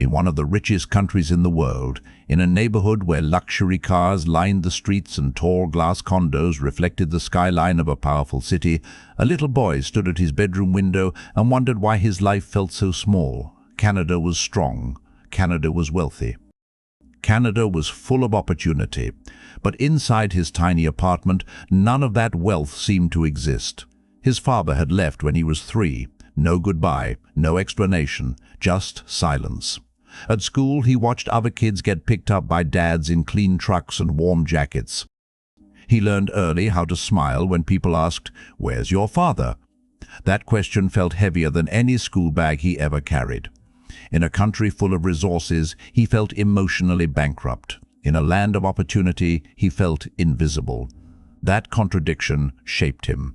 In one of the richest countries in the world, in a neighborhood where luxury cars lined the streets and tall glass condos reflected the skyline of a powerful city, a little boy stood at his bedroom window and wondered why his life felt so small. Canada was strong. Canada was wealthy. Canada was full of opportunity, but inside his tiny apartment, none of that wealth seemed to exist. His father had left when he was 3. No goodbye, no explanation, just silence. At school, he watched other kids get picked up by dads in clean trucks and warm jackets. He learned early how to smile when people asked, "Where's your father?" That question felt heavier than any school bag he ever carried. In a country full of resources, he felt emotionally bankrupt. In a land of opportunity, he felt invisible. That contradiction shaped him.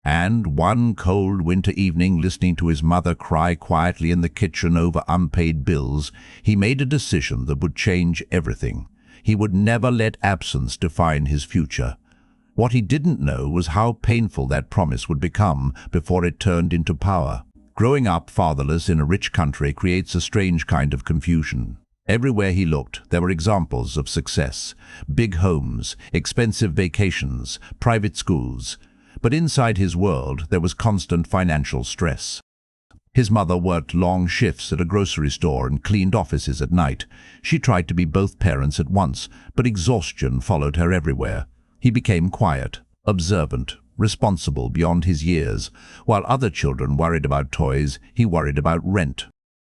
And one cold winter evening, listening to his mother cry quietly in the kitchen over unpaid bills, he made a decision that would change everything. He would never let absence define his future. What he didn't know was how painful that promise would become before it turned into power. Growing up fatherless in a rich country creates a strange kind of confusion. Everywhere he looked, there were examples of success. Big homes, expensive vacations, private schools. But inside his world, there was constant financial stress. His mother worked long shifts at a grocery store and cleaned offices at night. She tried to be both parents at once, but exhaustion followed her everywhere. He became quiet, observant, responsible beyond his years. While other children worried about toys, he worried about rent.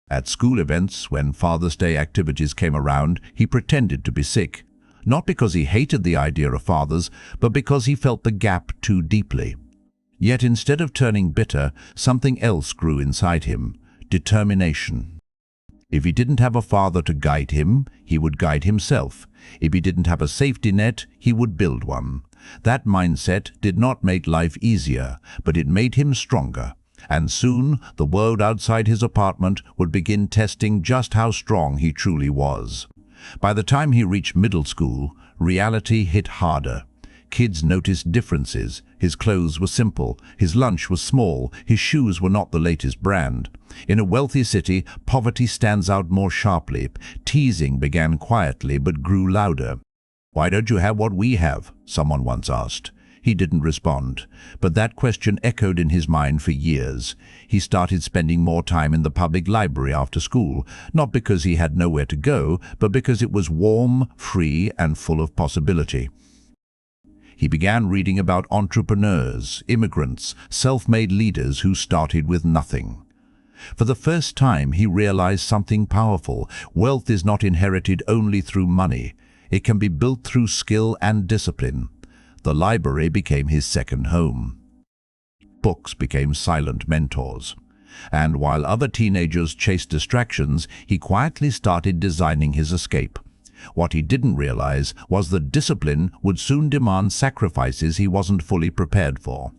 At school events, when Father's Day activities came around, he pretended to be sick. Not because he hated the idea of fathers, but because he felt the gap too deeply. Yet instead of turning bitter, something else grew inside him: determination. If he didn't have a father to guide him, he would guide himself. If he didn't have a safety net, he would build one. That mindset did not make life easier, but it made him stronger. And soon, the world outside his apartment would begin testing just how strong he truly was. By the time he reached middle school, reality hit harder. Kids noticed differences. His clothes were simple, his lunch was small, his shoes were not the latest brand. In a wealthy city, poverty stands out more sharply. Teasing began quietly but grew louder. "Why don't you have what we have?" someone once asked. He didn't respond, but that question echoed in his mind for years. He started spending more time in the public library after school, not because he had nowhere to go, but because it was warm, free, and full of possibility. He began reading about entrepreneurs, immigrants, self-made leaders who started with nothing. For the first time, he realized something powerful. Wealth is not inherited only through money. It can be built through skill and discipline. The library became his second home. Books became silent mentors. And while other teenagers chased distractions, he quietly started designing his escape. What he didn't realize was that discipline would soon demand sacrifices he wasn't fully prepared for.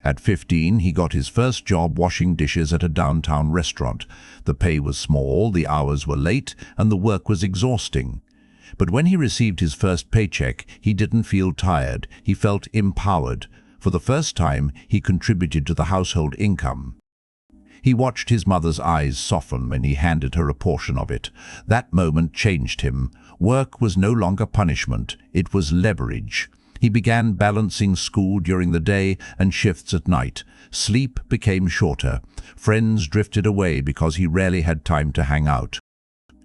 At 15, he got his first job washing dishes at a downtown restaurant. The pay was small, the hours were late, and the work was exhausting. But when he received his first paycheck, he didn't feel tired. He felt empowered. For the first time, he contributed to the household income. He watched his mother's eyes soften when he handed her a portion of it. That moment changed him. Work was no longer punishment, it was leverage. He began balancing school during the day and shifts at night. Sleep became shorter. Friends drifted away because he rarely had time to hang out.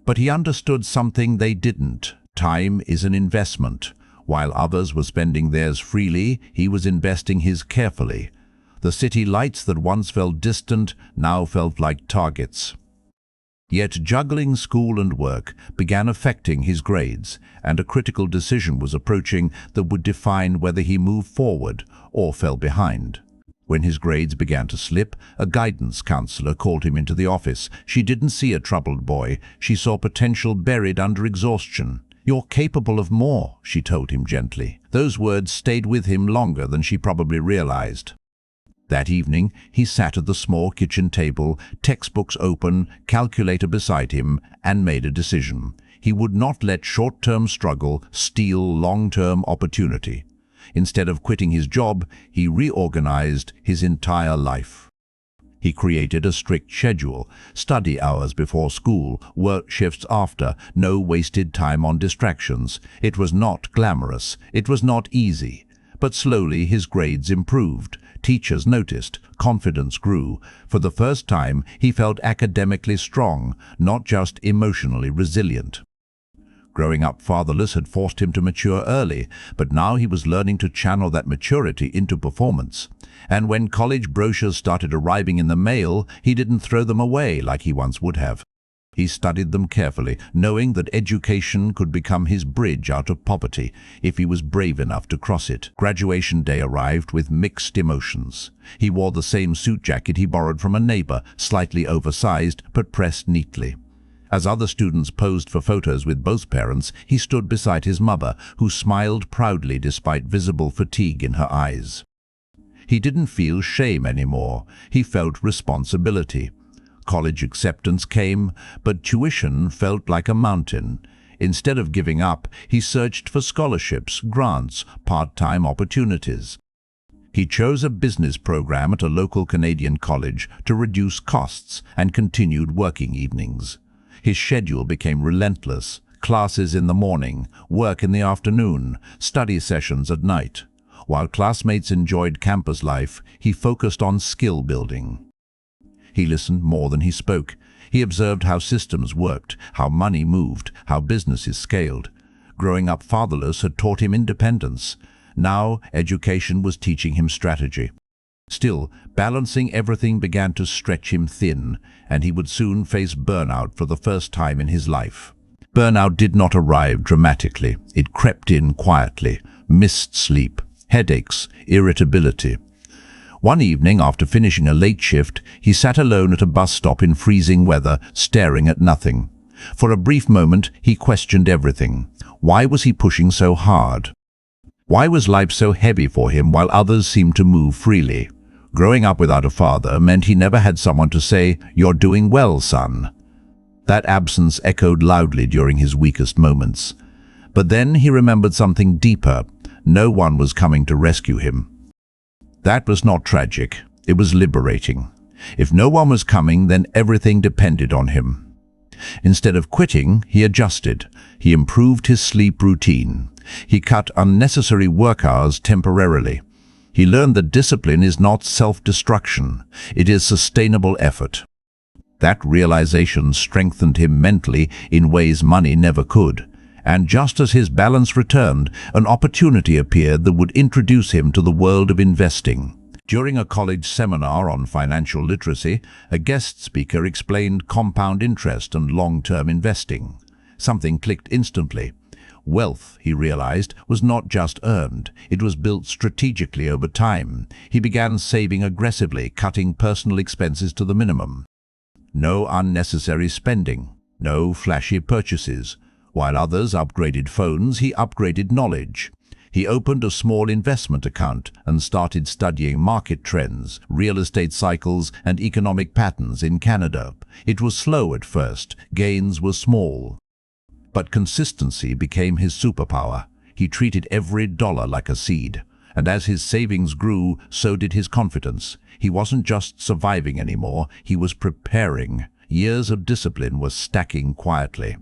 But he understood something they didn't. Time is an investment. While others were spending theirs freely, he was investing his carefully. The city lights that once felt distant now felt like targets. Yet juggling school and work began affecting his grades, and a critical decision was approaching that would define whether he moved forward or fell behind. When his grades began to slip, a guidance counselor called him into the office. She didn't see a troubled boy. She saw potential buried under exhaustion. "You're capable of more," she told him gently. Those words stayed with him longer than she probably realized. That evening, he sat at the small kitchen table, textbooks open, calculator beside him, and made a decision. He would not let short-term struggle steal long-term opportunity. Instead of quitting his job, he reorganized his entire life. He created a strict schedule, study hours before school, work shifts after, no wasted time on distractions. It was not glamorous, it was not easy. But slowly his grades improved. Teachers noticed, confidence grew. For the first time, he felt academically strong, not just emotionally resilient. Growing up fatherless had forced him to mature early, but now he was learning to channel that maturity into performance. And when college brochures started arriving in the mail, he didn't throw them away like he once would have. He studied them carefully, knowing that education could become his bridge out of poverty if he was brave enough to cross it. Graduation day arrived with mixed emotions. He wore the same suit jacket he borrowed from a neighbor, slightly oversized but pressed neatly. As other students posed for photos with both parents, he stood beside his mother, who smiled proudly despite visible fatigue in her eyes. He didn't feel shame anymore. He felt responsibility. College acceptance came, but tuition felt like a mountain. Instead of giving up, he searched for scholarships, grants, part-time opportunities. He chose a business program at a local Canadian college to reduce costs and continued working evenings. His schedule became relentless. Classes in the morning, work in the afternoon, study sessions at night. While classmates enjoyed campus life, he focused on skill building. He listened more than he spoke. He observed how systems worked, how money moved, how businesses scaled. Growing up fatherless had taught him independence. Now, education was teaching him strategy. Still, balancing everything began to stretch him thin, and he would soon face burnout for the first time in his life. Burnout did not arrive dramatically. It crept in quietly. Missed sleep, headaches, irritability. One evening, after finishing a late shift, he sat alone at a bus stop in freezing weather, staring at nothing. For a brief moment, he questioned everything. Why was he pushing so hard? Why was life so heavy for him while others seemed to move freely? Growing up without a father meant he never had someone to say, "You're doing well, son." That absence echoed loudly during his weakest moments. But then he remembered something deeper. No one was coming to rescue him. That was not tragic. It was liberating. If no one was coming, then everything depended on him. Instead of quitting, he adjusted. He improved his sleep routine. He cut unnecessary work hours temporarily. He learned that discipline is not self-destruction. It is sustainable effort. That realization strengthened him mentally in ways money never could. And just as his balance returned, an opportunity appeared that would introduce him to the world of investing. During a college seminar on financial literacy, a guest speaker explained compound interest and long-term investing. Something clicked instantly. Wealth, he realized, was not just earned. It was built strategically over time. He began saving aggressively, cutting personal expenses to the minimum. No unnecessary spending, no flashy purchases. While others upgraded phones, he upgraded knowledge. He opened a small investment account and started studying market trends, real estate cycles, and economic patterns in Canada. It was slow at first, gains were small. But consistency became his superpower. He treated every dollar like a seed. And as his savings grew, so did his confidence. He wasn't just surviving anymore, he was preparing. Years of discipline were stacking quietly.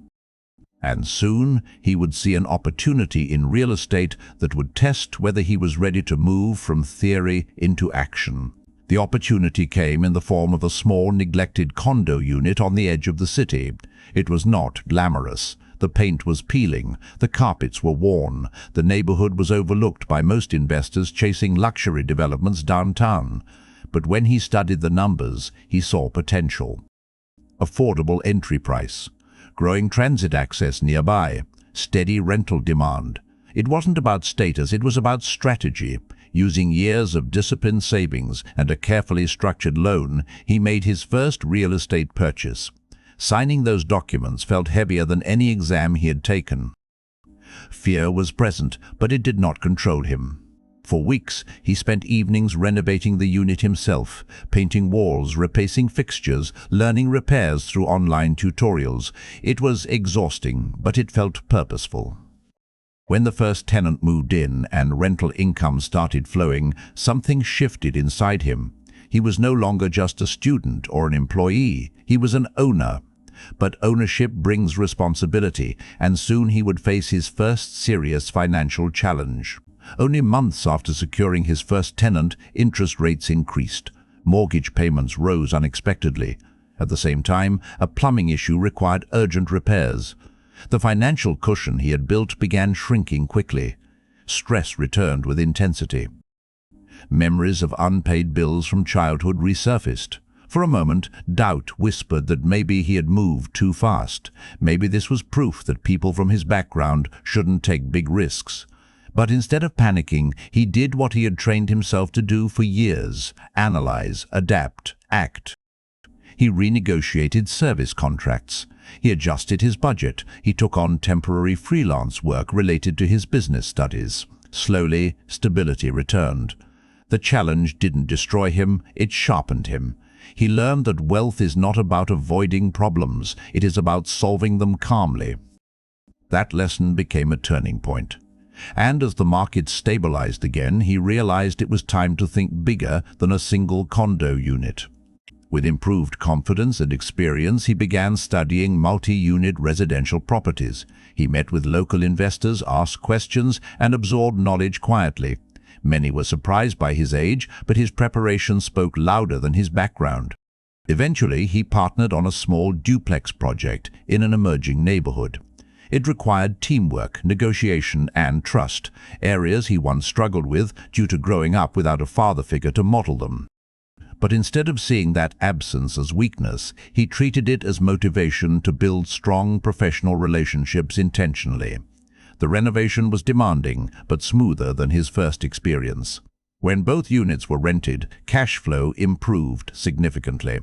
And soon he would see an opportunity in real estate that would test whether he was ready to move from theory into action. The opportunity came in the form of a small, neglected condo unit on the edge of the city. It was not glamorous. The paint was peeling, the carpets were worn, the neighborhood was overlooked by most investors chasing luxury developments downtown. But when he studied the numbers, he saw potential. Affordable entry price, growing transit access nearby, steady rental demand. It wasn't about status, it was about strategy. Using years of disciplined savings and a carefully structured loan, he made his first real estate purchase. Signing those documents felt heavier than any exam he had taken. Fear was present, but it did not control him. For weeks, he spent evenings renovating the unit himself, painting walls, replacing fixtures, learning repairs through online tutorials. It was exhausting, but it felt purposeful. When the first tenant moved in and rental income started flowing, something shifted inside him. He was no longer just a student or an employee, he was an owner. But ownership brings responsibility, and soon he would face his first serious financial challenge. Only months after securing his first tenant, interest rates increased. Mortgage payments rose unexpectedly. At the same time, a plumbing issue required urgent repairs. The financial cushion he had built began shrinking quickly. Stress returned with intensity. Memories of unpaid bills from childhood resurfaced. For a moment, doubt whispered that maybe he had moved too fast. Maybe this was proof that people from his background shouldn't take big risks. But instead of panicking, he did what he had trained himself to do for years: analyze, adapt, act. He renegotiated service contracts. He adjusted his budget. He took on temporary freelance work related to his business studies. Slowly, stability returned. The challenge didn't destroy him, it sharpened him. He learned that wealth is not about avoiding problems, it is about solving them calmly. That lesson became a turning point. And as the market stabilized again, he realized it was time to think bigger than a single condo unit. With improved confidence and experience, he began studying multi-unit residential properties. He met with local investors, asked questions, and absorbed knowledge quietly. Many were surprised by his age, but his preparation spoke louder than his background. Eventually, he partnered on a small duplex project in an emerging neighborhood. It required teamwork, negotiation, and trust, areas he once struggled with due to growing up without a father figure to model them. But instead of seeing that absence as weakness, he treated it as motivation to build strong professional relationships intentionally. The renovation was demanding, but smoother than his first experience. When both units were rented, cash flow improved significantly.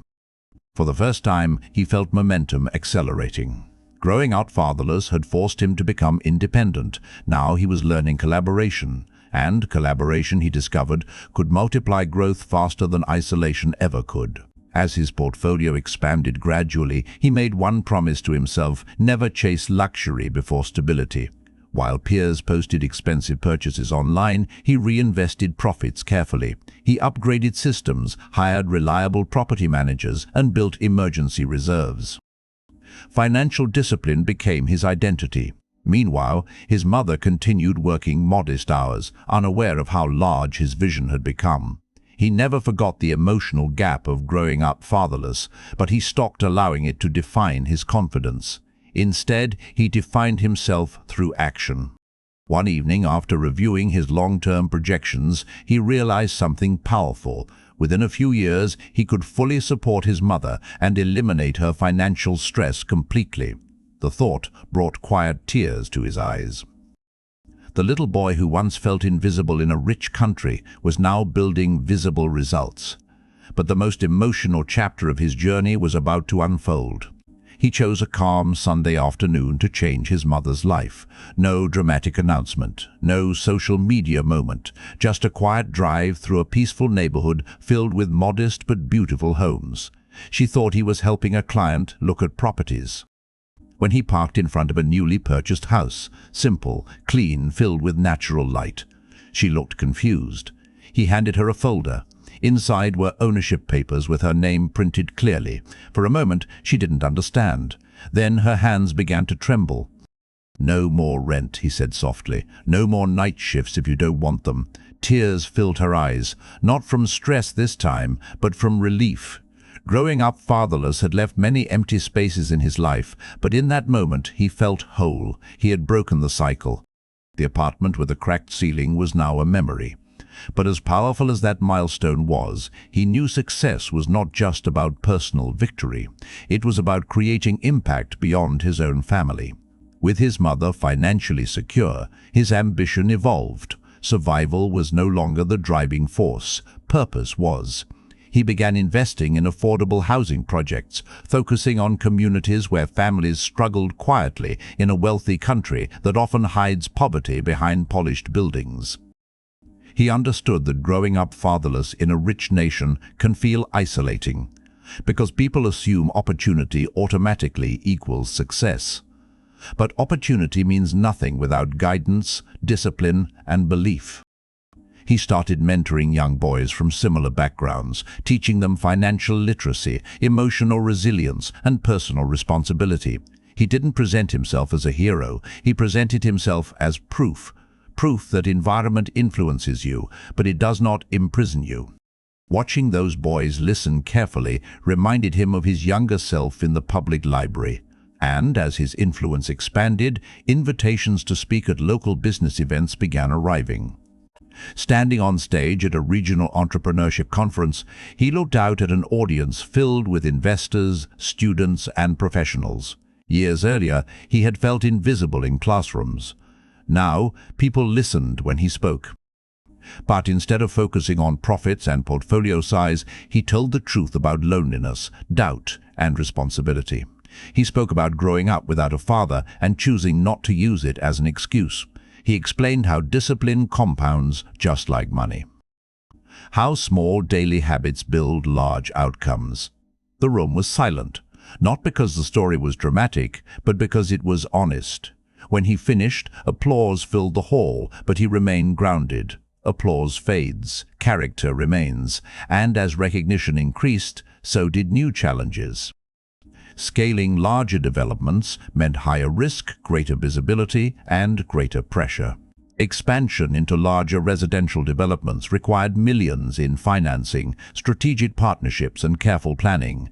For the first time, he felt momentum accelerating. Growing out fatherless had forced him to become independent. Now he was learning collaboration. And collaboration, he discovered, could multiply growth faster than isolation ever could. As his portfolio expanded gradually, he made one promise to himself: never chase luxury before stability. While peers posted expensive purchases online, he reinvested profits carefully. He upgraded systems, hired reliable property managers, and built emergency reserves. Financial discipline became his identity. Meanwhile, his mother continued working modest hours, unaware of how large his vision had become. He never forgot the emotional gap of growing up fatherless, but he stopped allowing it to define his confidence. Instead, he defined himself through action. One evening, after reviewing his long-term projections, he realized something powerful. Within a few years, he could fully support his mother and eliminate her financial stress completely. The thought brought quiet tears to his eyes. The little boy who once felt invisible in a rich country was now building visible results. But the most emotional chapter of his journey was about to unfold. He chose a calm Sunday afternoon to change his mother's life. No dramatic announcement, no social media moment, just a quiet drive through a peaceful neighborhood filled with modest but beautiful homes. She thought he was helping a client look at properties. When he parked in front of a newly purchased house, simple, clean, filled with natural light, she looked confused. He handed her a folder. Inside were ownership papers with her name printed clearly. For a moment, she didn't understand. Then her hands began to tremble. "No more rent," he said softly. "No more night shifts if you don't want them." Tears filled her eyes, not from stress this time, but from relief. Growing up fatherless had left many empty spaces in his life, but in that moment he felt whole. He had broken the cycle. The apartment with a cracked ceiling was now a memory. But as powerful as that milestone was, he knew success was not just about personal victory. It was about creating impact beyond his own family. With his mother financially secure, his ambition evolved. Survival was no longer the driving force. Purpose was. He began investing in affordable housing projects, focusing on communities where families struggled quietly in a wealthy country that often hides poverty behind polished buildings. He understood that growing up fatherless in a rich nation can feel isolating, because people assume opportunity automatically equals success. But opportunity means nothing without guidance, discipline, and belief. He started mentoring young boys from similar backgrounds, teaching them financial literacy, emotional resilience, and personal responsibility. He didn't present himself as a hero, he presented himself as proof that environment influences you, but it does not imprison you. Watching those boys listen carefully reminded him of his younger self in the public library. And as his influence expanded, invitations to speak at local business events began arriving. Standing on stage at a regional entrepreneurship conference, he looked out at an audience filled with investors, students, and professionals. Years earlier, he had felt invisible in classrooms. Now, people listened when he spoke. But instead of focusing on profits and portfolio size, he told the truth about loneliness, doubt, and responsibility. He spoke about growing up without a father and choosing not to use it as an excuse. He explained how discipline compounds just like money. How small daily habits build large outcomes. The room was silent, not because the story was dramatic, but because it was honest. When he finished, applause filled the hall, but he remained grounded. Applause fades, character remains, and as recognition increased, so did new challenges. Scaling larger developments meant higher risk, greater visibility, and greater pressure. Expansion into larger residential developments required millions in financing, strategic partnerships, and careful planning.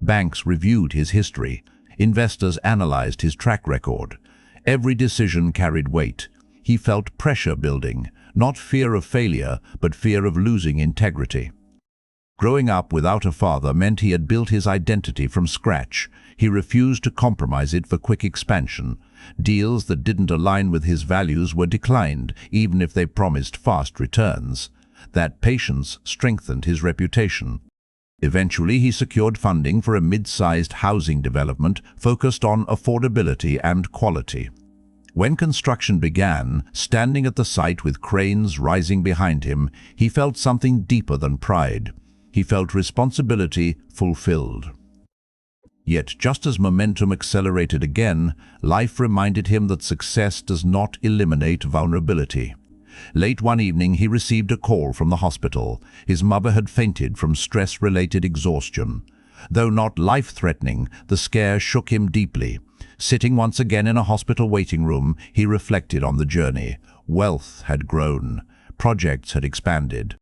Banks reviewed his history. Investors analyzed his track record. Every decision carried weight. He felt pressure building, not fear of failure, but fear of losing integrity. Growing up without a father meant he had built his identity from scratch. He refused to compromise it for quick expansion. Deals that didn't align with his values were declined, even if they promised fast returns. That patience strengthened his reputation. Eventually, he secured funding for a mid-sized housing development focused on affordability and quality. When construction began, standing at the site with cranes rising behind him, he felt something deeper than pride. He felt responsibility fulfilled. Yet just as momentum accelerated again, life reminded him that success does not eliminate vulnerability. Late one evening, he received a call from the hospital. His mother had fainted from stress-related exhaustion. Though not life-threatening, the scare shook him deeply. Sitting once again in a hospital waiting room, he reflected on the journey. Wealth had grown. Projects had expanded.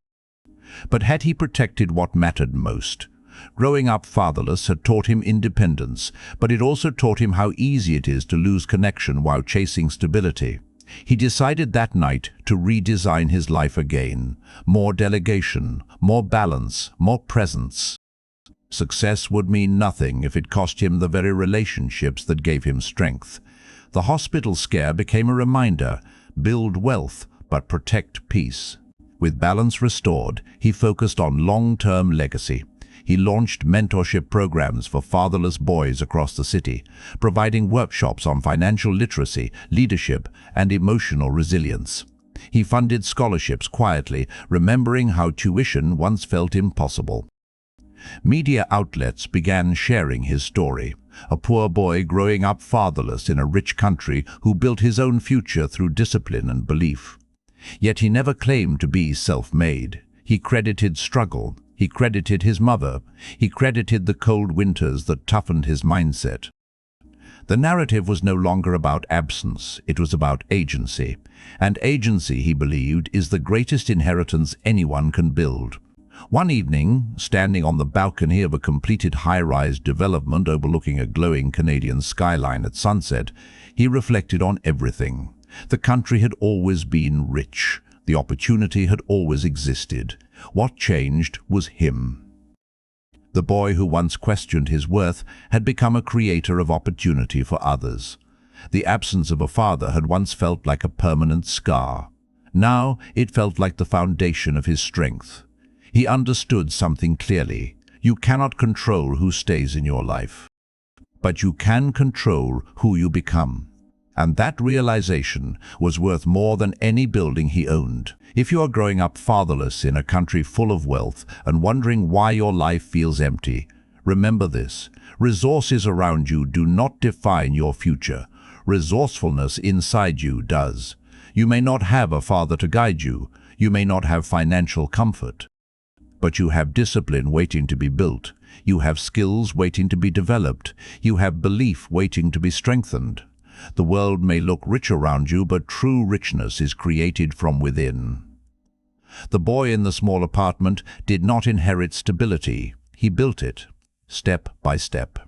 But had he protected what mattered most? Growing up fatherless had taught him independence, but it also taught him how easy it is to lose connection while chasing stability. He decided that night to redesign his life again. More delegation, more balance, more presence. Success would mean nothing if it cost him the very relationships that gave him strength. The hospital scare became a reminder: build wealth, but protect peace. With balance restored, he focused on long-term legacy. He launched mentorship programs for fatherless boys across the city, providing workshops on financial literacy, leadership, and emotional resilience. He funded scholarships quietly, remembering how tuition once felt impossible. Media outlets began sharing his story. A poor boy growing up fatherless in a rich country who built his own future through discipline and belief. Yet he never claimed to be self-made. He credited struggle. He credited his mother. He credited the cold winters that toughened his mindset. The narrative was no longer about absence, it was about agency. And agency, he believed, is the greatest inheritance anyone can build. One evening, standing on the balcony of a completed high-rise development overlooking a glowing Canadian skyline at sunset, he reflected on everything. The country had always been rich. The opportunity had always existed. What changed was him. The boy who once questioned his worth had become a creator of opportunity for others. The absence of a father had once felt like a permanent scar. Now it felt like the foundation of his strength. He understood something clearly. You cannot control who stays in your life, but you can control who you become. And that realization was worth more than any building he owned. If you are growing up fatherless in a country full of wealth and wondering why your life feels empty, remember this: resources around you do not define your future. Resourcefulness inside you does. You may not have a father to guide you. You may not have financial comfort, but you have discipline waiting to be built. You have skills waiting to be developed. You have belief waiting to be strengthened. The world may look rich around you, but true richness is created from within. The boy in the small apartment did not inherit stability. He built it, step by step,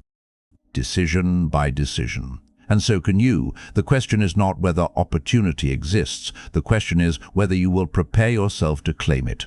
decision by decision. And so can you. The question is not whether opportunity exists. The question is whether you will prepare yourself to claim it.